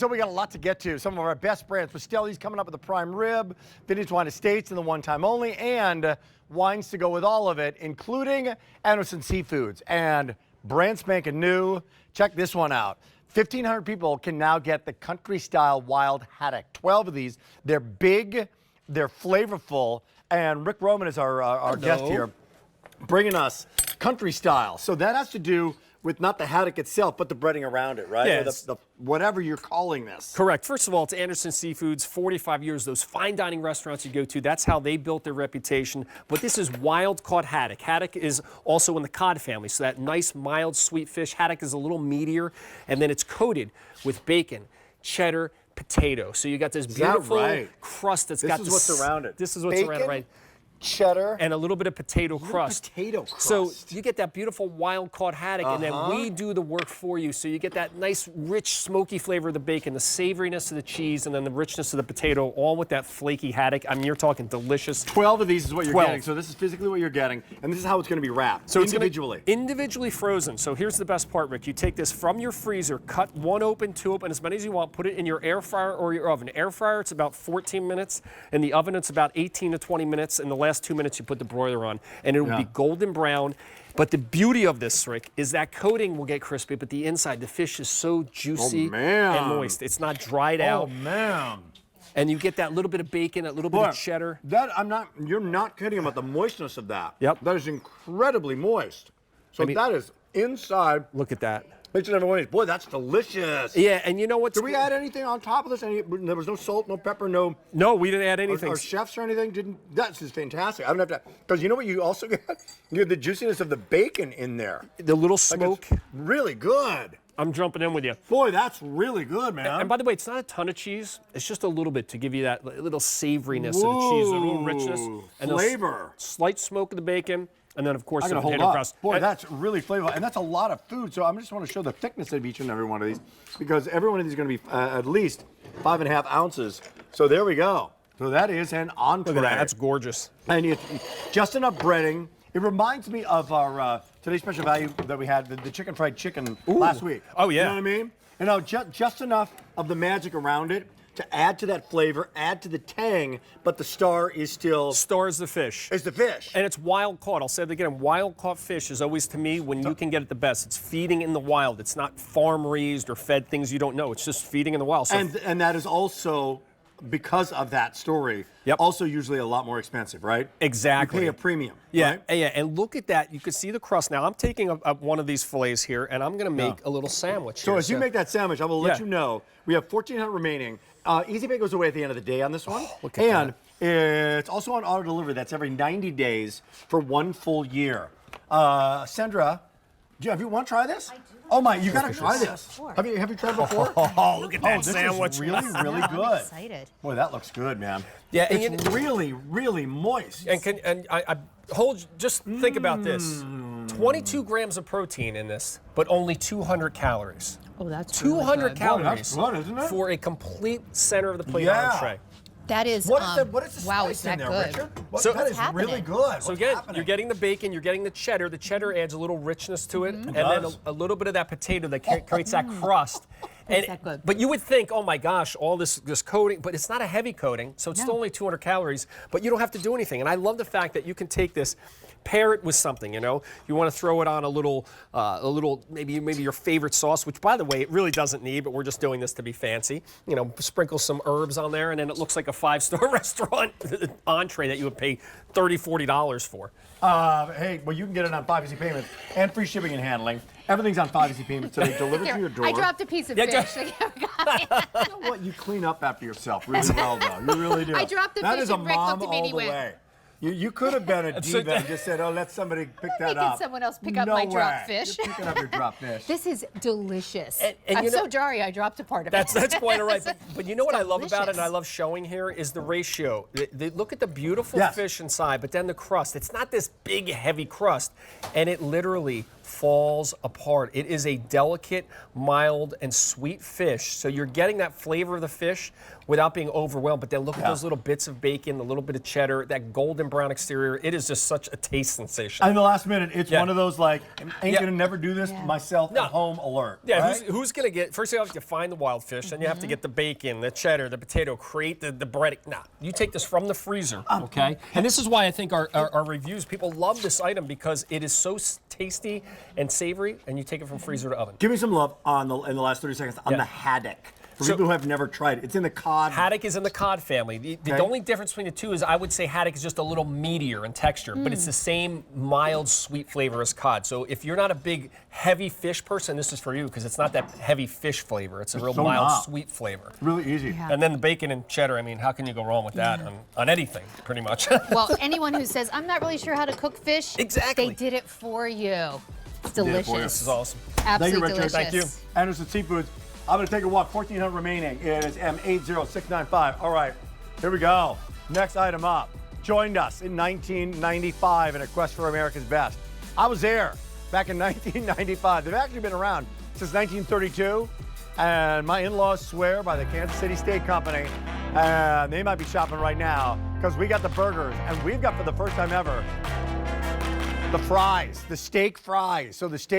So we got a lot to get to. Some of our best brands. Pastelli's coming up with the prime rib, vintage wine estates and the one time only, and wines to go with all of it, including Anderson Seafoods. And brand spanking new. Check this one out. 1,500 people can now get the country style wild haddock. 12 of these. They're big, they're flavorful, and Rick Roman is our guest here, bringing us country style. So that has to do with not the haddock itself, but the breading around it, right? Yes. Or the whatever you're calling this. Correct. First of all, it's Anderson Seafoods, 45 years, those fine dining restaurants you go to, that's how they built their reputation. But this is wild-caught haddock. Haddock is also in the cod family, so that nice, mild, sweet fish. Haddock is a little meatier, and then it's coated with bacon, cheddar, potato. So you got this beautiful crust that's got this is what's around it. This is what's around it, right? Cheddar and a little bit of potato crust. So you get that beautiful wild-caught haddock, and then we do the work for you. So you get that nice, rich, smoky flavor of the bacon, the savoriness of the cheese, and then the richness of the potato, all with that flaky haddock. I mean, you're talking delicious. 12 of these is what you're getting. So this is physically what you're getting, and this is how it's going to be wrapped. So individually. Individually frozen. So here's the best part, Rick. You take this from your freezer, cut one open, two open, as many as you want, put it in your air fryer or your oven. Air fryer, it's about 14 minutes. In the oven, it's about 18 to 20 minutes. In the last 2 minutes, you put the broiler on, and it will be golden brown. But the beauty of this, Rick, is that coating will get crispy, but the inside, the fish is so juicy and moist. It's not dried out. Oh, man. And you get that little bit of bacon, a little bit of cheddar. You're not kidding about the moistness of that. Yep. That is incredibly moist. So that is inside. Look at that. Each and every one of these. Boy, that's delicious. Yeah, and you know what? Did we add anything on top of this? There was no salt, no pepper, no... No, we didn't add anything. Our chefs or anything didn't... That's just fantastic. I don't have to... Because you know what you also get? You have the juiciness of the bacon in there. The little smoke. Like really good. I'm jumping in with you. Boy, that's really good, man. And by the way, it's not a ton of cheese. It's just a little bit to give you that little savoriness of the cheese, a little richness. And flavor. Slight smoke of the bacon. And then, of course, the potato crust. Boy, that's really flavorful. And that's a lot of food. So I just want to show the thickness of each and every one of these, because every one of these is going to be at least 5.5 ounces. So there we go. So that is an entree. Look at that. That's gorgeous. And it's just enough breading. It reminds me of our today's special value that we had, the chicken fried chicken last week. Oh, yeah. You know what I mean? You know, just enough of the magic around it to add to that flavor, add to the tang, but the star is still... Star is the fish. It's the fish. And it's wild caught. I'll say it again. Wild caught fish is always, to me, when you can get it the best. It's feeding in the wild. It's not farm raised or fed things you don't know. It's just feeding in the wild. So and that is also, because of that story, also usually a lot more expensive, right? Exactly. You pay a premium. Yeah, right? yeah. And look at that. You can see the crust. Now, I'm taking one of these fillets here, and I'm going to make a little sandwich So here. as you make that sandwich, I will let you know, we have 1,400 remaining. Easy Pay goes away at the end of the day on this one. Look at that. It's also on auto delivery. That's every 90 days for 1 full year. Sandra, do you want to try this? I do. Oh my, you got to try this. Have you tried before? Oh, look at that This sandwich. is really good. I'm excited. Boy, that looks good, man. Yeah, and it's really moist. And just think about this. 22 grams of protein in this, but only 200 calories. Oh, that's 200 calories. Boy, that's good, isn't it? For a complete center of the plate entree. That is, what is the wow, spice is that in there, good? Richard? That is really good. So again, you're getting the bacon, you're getting the cheddar. The cheddar adds a little richness to it, and then a little bit of that potato that creates that crust. But you would think, oh my gosh, all this coating, but it's not a heavy coating, so it's still only 200 calories, but you don't have to do anything. And I love the fact that you can take this, pair it with something, you know. You want to throw it on a little maybe your favorite sauce, which by the way, it really doesn't need, but we're just doing this to be fancy. You know, sprinkle some herbs on there, and then it looks like a 5-star restaurant entree that you would pay $30, $40 for. Hey, well, you can get it on 5 easy payments and free shipping and handling. Everything's on 5 easy payments, so they deliver to your door. I dropped a piece of fish. You know what? You clean up after yourself really well, though. You really do. I dropped the fish and Rick looked at me and he went. You could have been a diva and just said, oh, let somebody pick that up. Can someone else pick up my dropped fish? You're picking up your dropped fish. This is delicious. And I'm so jarry, I dropped a part of it. That's quite all right. But you know what I love about it and I love showing here is the ratio. Look at the beautiful fish inside, but then the crust. It's not this big, heavy crust. And it literally falls apart. It is a delicate, mild, and sweet fish. So you're getting that flavor of the fish without being overwhelmed. But then look at those little bits of bacon, the little bit of cheddar, that golden brown exterior. It is just such a taste sensation. And the last minute, it's one of those like, ain't gonna never do this myself at home alert. Yeah, right? who's gonna get, first you have to find the wild fish, then you have to get the bacon, the cheddar, the potato, create the bread. Nah, you take this from the freezer, okay? And this is why I think our reviews, people love this item because it is so tasty and savory, and you take it from freezer to oven. Give me some love in the last 30 seconds on the haddock. For people who have never tried it, it's in the cod. Haddock is in the cod family. The only difference between the two is I would say haddock is just a little meatier in texture, but it's the same mild, sweet flavor as cod. So if you're not a big, heavy fish person, this is for you because it's not that heavy fish flavor. It's a real mild, sweet flavor. Really easy. Yeah. And then the bacon and cheddar, I mean, how can you go wrong with that on anything, pretty much? Well, anyone who says, I'm not really sure how to cook fish, Exactly. they did it for you. It's delicious. This is awesome. Absolutely Thank you, Richard. delicious. Thank you. Anderson Seafoods. I'm going to take a walk. 1,400 remaining. It is M80695. All right, here we go. Next item up. Joined us in 1995 in a quest for America's best. I was there back in 1995. They've actually been around since 1932. And my in-laws swear by the Kansas City Steak Company. And they might be shopping right now because we got the burgers. And we've got, for the first time ever, the fries, the steak fries. So the steak